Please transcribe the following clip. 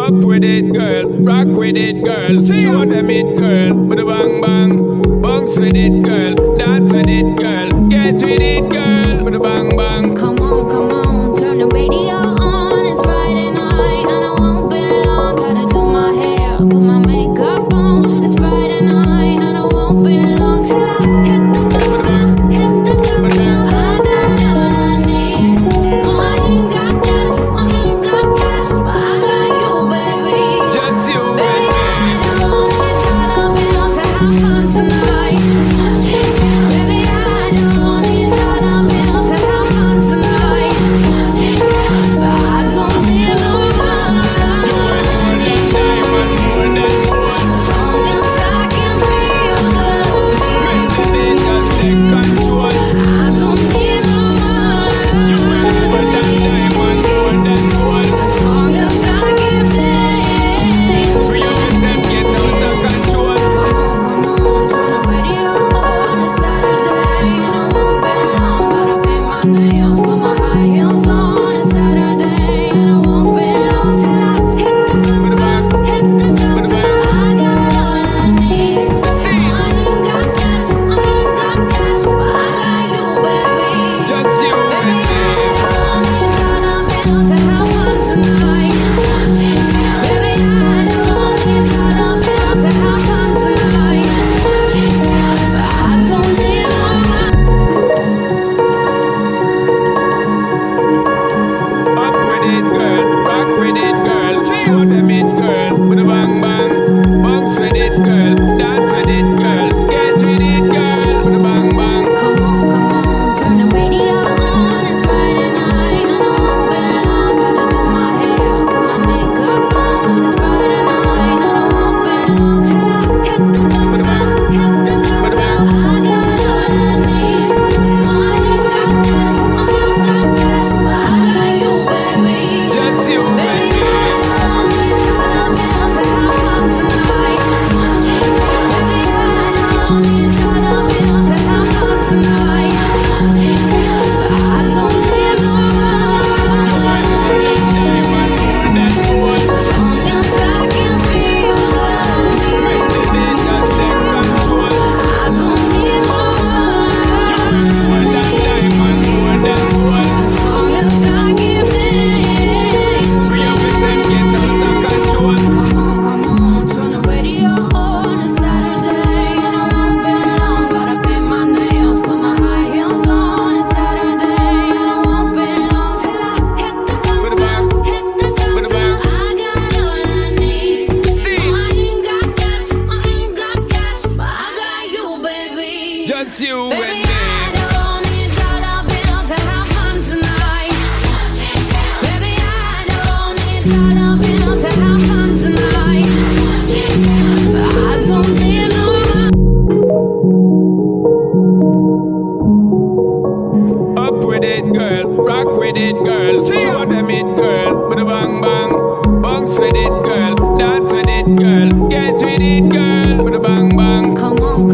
Up with it, girl. Rock with it, girl. Show them it, girl. With a bang bang. Bounce with it, girl. Dance with it, girl. Get with it, girl. With a bang bang. Come on, turn the radio on. It's Friday night and I won't be long. Gotta do my hair, put my makeup on. It's Friday night and I won't be long till I hit the dance floor, hit the dance floor. I got what I need. No, I ain't got cash, but I got you, baby. Just you, Baby, baby. I don't need dollar bills to have fun tonight. Baby, I don't need dollar bills to have fun tonight. But I don't need no money. As long as I can feel the beat. Just take control. I don't need no money. More than diamond, more than gold. As long as I can dance. Free yourself, get out of control. Come on, turn the radio on. It's Saturday and I won't be long. Gotta paint my nails, put my high heels on. It's Saturday and I won't be long till I hit the dance floor, hit the dance floor. I got what I need. See, I ain't got cash, but I got you, baby. just you, Baby, baby. I don't need dollar bills to have fun tonight. Baby, I don't need dollar bills to have fun tonight. But I don't need no money. Up with it, girl. Rock with it, girl. Show them it, girl. With a bang bang. Bounce with it, girl. Dance with it, girl. Get with it, girl. With a bang bang. Come on, turn the radio on. It's Friday night and I won't be long. Gotta do my hair, put my makeup on. It's Friday night and I won't be long till I hit the dance floor, hit the dance floor. I got what I need. No, I ain't got cash, but I got you, baby. Just you, Baby, baby. I don't need dollar bills to have fun tonight. Baby, I don't need dollar bills to have fun tonight. But I don't need no money. As long as I can feel the beat. Just take control. I don't need no money. More than diamond, more than gold. As long as I can dance. Free yourself, get out of control. Come on, turn the radio on. It's Saturday and I won't be long. Gotta paint my nails, put my high heels on. It's Saturday and I won't be long till I hit the dance floor, hit the dance floor. I got what I need. See, No, I ain't got cash, but I got you, baby. just you, Baby, baby. I don't need dollar bills to have fun tonight. Baby, I don't need dollar bills to have fun tonight. But I don't need no money. Up with it, girl. Rock with it, girl. Show them it, girl. With a bang bang. Bounce with it, girl. Dance with it, girl. Get with it, girl. With a bang bang. Come on,